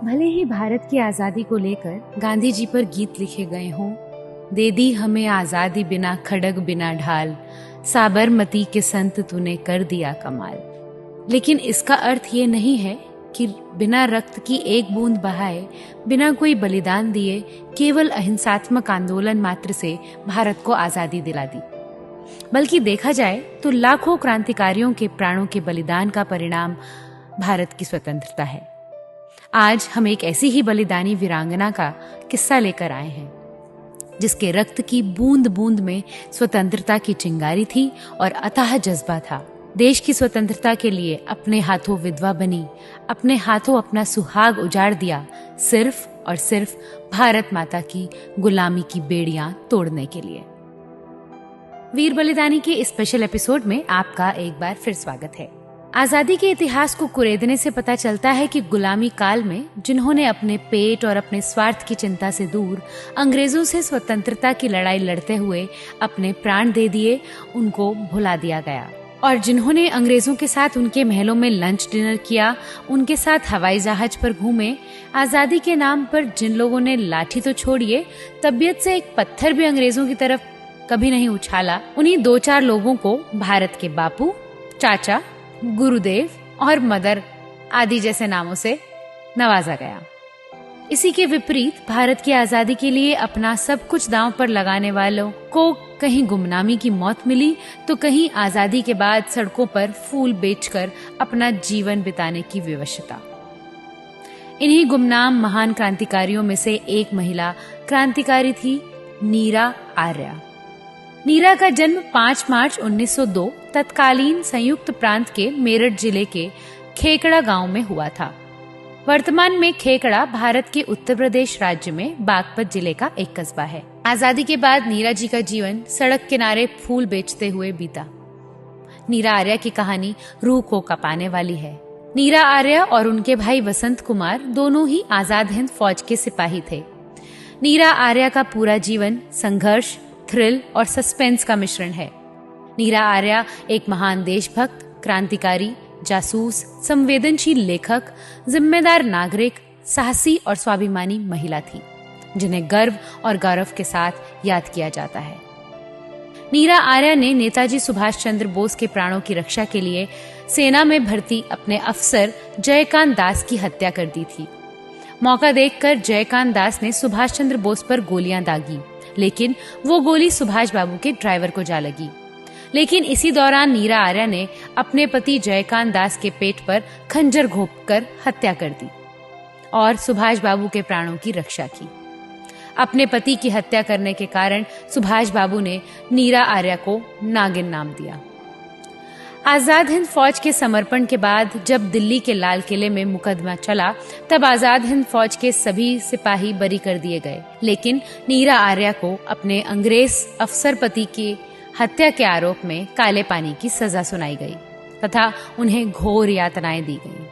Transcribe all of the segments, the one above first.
भले ही भारत की आजादी को लेकर गांधी जी पर गीत लिखे गए हों, दे दी हमें आजादी बिना खड़ग बिना ढाल, साबरमती के संत तूने कर दिया कमाल। लेकिन इसका अर्थ ये नहीं है कि बिना रक्त की एक बूंद बहाए, बिना कोई बलिदान दिए, केवल अहिंसात्मक आंदोलन मात्र से भारत को आजादी दिला दी। बल्कि देखा जाए तो लाखों क्रांतिकारियों के प्राणों के बलिदान का परिणाम भारत की स्वतंत्रता है। आज हम एक ऐसी ही बलिदानी वीरांगना का किस्सा लेकर आए हैं, जिसके रक्त की बूंद बूंद में स्वतंत्रता की चिंगारी थी और अथाह जज्बा था। देश की स्वतंत्रता के लिए अपने हाथों विधवा बनी, अपने हाथों अपना सुहाग उजाड़ दिया, सिर्फ और सिर्फ भारत माता की गुलामी की बेड़ियां तोड़ने के लिए। वीर बलिदानी के इस स्पेशल एपिसोड में आपका एक बार फिर स्वागत है। आजादी के इतिहास को कुरेदने से पता चलता है कि गुलामी काल में जिन्होंने अपने पेट और अपने स्वार्थ की चिंता से दूर अंग्रेजों से स्वतंत्रता की लड़ाई लड़ते हुए अपने प्राण दे दिए, उनको भुला दिया गया। और जिन्होंने अंग्रेजों के साथ उनके महलों में लंच डिनर किया, उनके साथ हवाई जहाज पर घूमे, आजादी के नाम पर जिन लोगों ने लाठी तो छोड़िए, तबीयत से एक पत्थर भी अंग्रेजों की तरफ कभी नहीं उछाला, उन्हीं दो चार लोगों को भारत के बापू, चाचा, गुरुदेव और मदर आदि जैसे नामों से नवाजा गया। इसी के विपरीत भारत की आजादी के लिए अपना सब कुछ दांव पर लगाने वालों को कहीं गुमनामी की मौत मिली, तो कहीं आजादी के बाद सड़कों पर फूल बेचकर अपना जीवन बिताने की विवशता। इन्हीं गुमनाम महान क्रांतिकारियों में से एक महिला क्रांतिकारी थी नीरा आर्या। नीरा का जन्म 5 मार्च 1902 तत्कालीन संयुक्त प्रांत के मेरठ जिले के खेकड़ा गांव में हुआ था। वर्तमान में खेकड़ा भारत के उत्तर प्रदेश राज्य में बागपत जिले का एक कस्बा है। आजादी के बाद नीरा जी का जीवन सड़क किनारे फूल बेचते हुए बीता। नीरा आर्या की कहानी रूह को कपाने वाली है। नीरा आर्या और उनके भाई वसंत कुमार दोनों ही आजाद हिंद फौज के सिपाही थे। नीरा आर्या का पूरा जीवन संघर्ष, थ्रिल और सस्पेंस का मिश्रण है। नीरा आर्या एक महान देशभक्त, क्रांतिकारी, जासूस, संवेदनशील लेखक, जिम्मेदार नागरिक, साहसी और स्वाभिमानी महिला थी, जिन्हें गर्व और गौरव के साथ याद किया जाता है। नीरा आर्या ने नेताजी सुभाष चंद्र बोस के प्राणों की रक्षा के लिए सेना में भर्ती अपने अफसर जयकांत दास की हत्या कर दी थी। मौका देखकर जयकांत दास ने सुभाष चंद्र बोस पर गोलियां दागी, लेकिन वो गोली सुभाष बाबू के ड्राइवर को जा लगी। लेकिन इसी दौरान नीरा आर्या ने अपने पति जयकांत दास के पेट पर खंजर घोंपकर हत्या कर दी और सुभाष बाबू के प्राणों की रक्षा की। अपने पति की हत्या करने के कारण सुभाष बाबू ने नीरा आर्या को नागिन नाम दिया। आजाद हिंद फौज के समर्पण के बाद जब दिल्ली के लाल किले में मुकदमा चला, तब आजाद हिंद फौज के सभी सिपाही बरी कर दिए गए, लेकिन नीरा आर्या को अपने अंग्रेज अफसर पति की हत्या के आरोप में काले पानी की सजा सुनाई गई तथा उन्हें घोर यातनाएं दी गईं।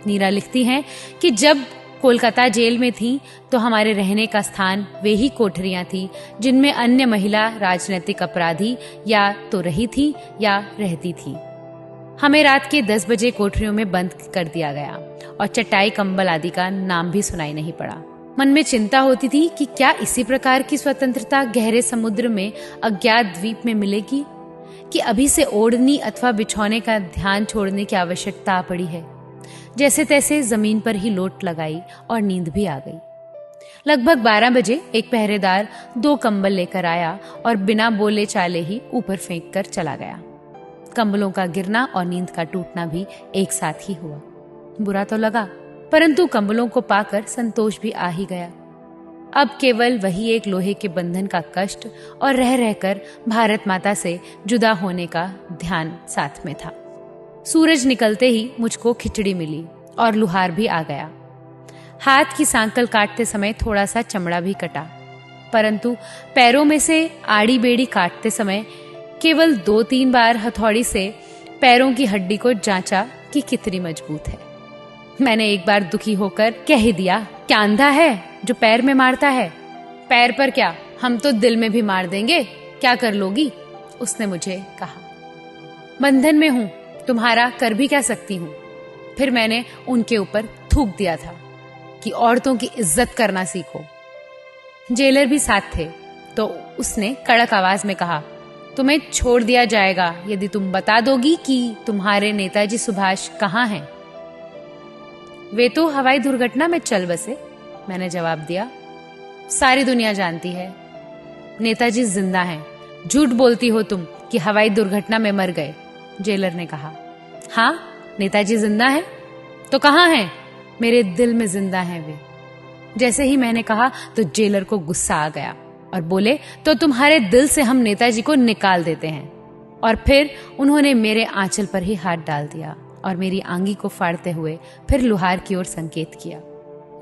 नीरा लिखती हैं कि जब कोलकाता जेल में थी तो हमारे रहने का स्थान वे ही कोठरियां थी जिनमें अन्य महिला राजनीतिक अपराधी या तो रही थी या रहती थी। हमें रात के 10 बजे कोठरियों में बंद कर दिया गया और चटाई कंबल आदि का नाम भी सुनाई नहीं पड़ा। मन में चिंता होती थी कि क्या इसी प्रकार की स्वतंत्रता गहरे समुद्र में अज्ञात द्वीप में मिलेगी, कि अभी से ओढ़नी अथवा बिछौने का ध्यान छोड़ने की आवश्यकता आ पड़ी है। जैसे तैसे जमीन पर ही लोट लगाई और नींद भी आ गई। लगभग 12 बजे एक पहरेदार 2 कंबल लेकर आया और बिना बोले चाले ही ऊपर फेंक कर चला गया। कंबलों का गिरना और नींद का टूटना भी एक साथ ही हुआ। बुरा तो लगा, परंतु कंबलों को पाकर संतोष भी आ ही गया। अब केवल वही एक लोहे के बंधन का कष्ट और रह रहकर भारत माता से जुदा होने का ध्यान साथ में था। सूरज निकलते ही मुझको खिचड़ी मिली और लुहार भी आ गया। हाथ की सांकल काटते समय थोड़ा सा चमड़ा भी कटा, परंतु पैरों में से आड़ी बेड़ी काटते समय केवल 2-3 बार हथौड़ी से पैरों की हड्डी को जांचा कि कितनी मजबूत है। मैंने एक बार दुखी होकर कह ही दिया, क्या अंधा है जो पैर में मारता है? पैर पर क्या, हम तो दिल में भी मार देंगे, क्या कर लोगी? उसने मुझे कहा। बंधन में हूं, तुम्हारा कर भी क्या सकती हूँ। फिर मैंने उनके ऊपर थूक दिया था। कि औरतों की इज्जत करना सीखो। जेलर भी साथ थे तो उसने कड़क आवाज में कहा, तुम्हें छोड़ दिया जाएगा यदि तुम बता दोगी कि तुम्हारे नेताजी सुभाष कहाँ हैं। वे तो हवाई दुर्घटना में चल बसे, मैंने जवाब दिया। सारी दुनिया जानती है नेताजी जिंदा हैं। झूठ बोलती हो तुम कि हवाई दुर्घटना में मर गए, जेलर ने कहा। हाँ, नेताजी जिंदा हैं। तो कहाँ हैं? मेरे दिल में जिंदा हैं वे। जैसे ही मैंने कहा तो जेलर को गुस्सा आ गया और बोले, तो तुम्हारे दिल से हम नेताजी को निकाल देते हैं। और फिर उन्होंने मेरे आंचल पर ही हाथ डाल दिया और मेरी आंगी को फाड़ते हुए फिर लुहार की ओर संकेत किया।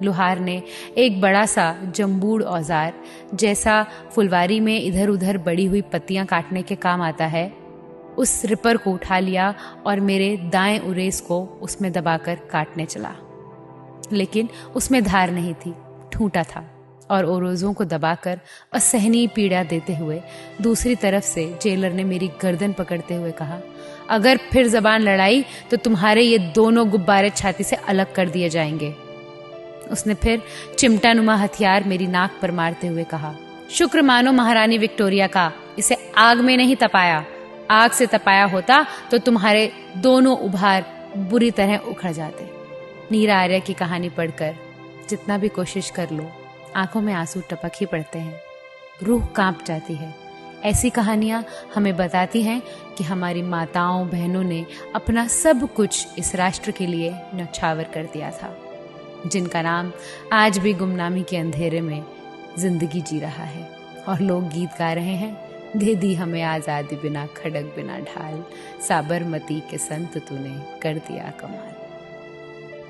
लुहार ने एक बड़ा सा जंबूड़ औजार, जैसा फुलवारी में इधर उधर बड़ी हुई पत्तियां काटने के काम आता है, उस रिपर को उठा लिया और मेरे दाएं उरेस को उसमें दबाकर काटने चला। लेकिन उसमें धार नहीं थी, ठूंठा था और ओरोजों को दबाकर असहनीय पीड़ा देते हुए दूसरी तरफ से जेलर ने मेरी गर्दन पकड़ते हुए कहा, अगर फिर जबान लड़ाई तो तुम्हारे ये दोनों गुब्बारे छाती से अलग कर दिए जाएंगे। उसने फिर चिमटानुमा हथियार मेरी नाक पर मारते हुए कहा, शुक्र मानो महारानी विक्टोरिया का, इसे आग में नहीं तपाया। आग से तपाया होता तो तुम्हारे दोनों उभार बुरी तरह उखड़ जाते। नीरा आर्य की कहानी पढ़कर जितना भी कोशिश कर लो, आंखों में आंसू टपक ही पड़ते हैं, रूह कांप जाती है। ऐसी कहानियां हमें बताती हैं कि हमारी माताओं बहनों ने अपना सब कुछ इस राष्ट्र के लिए न्यौछावर कर दिया था, जिनका नाम आज भी गुमनामी के अंधेरे में जिंदगी जी रहा है। और लोग गीत गा रहे हैं, दे दी हमें आजादी बिना खड़क बिना ढाल, साबरमती के संत तूने कर दिया कमाल।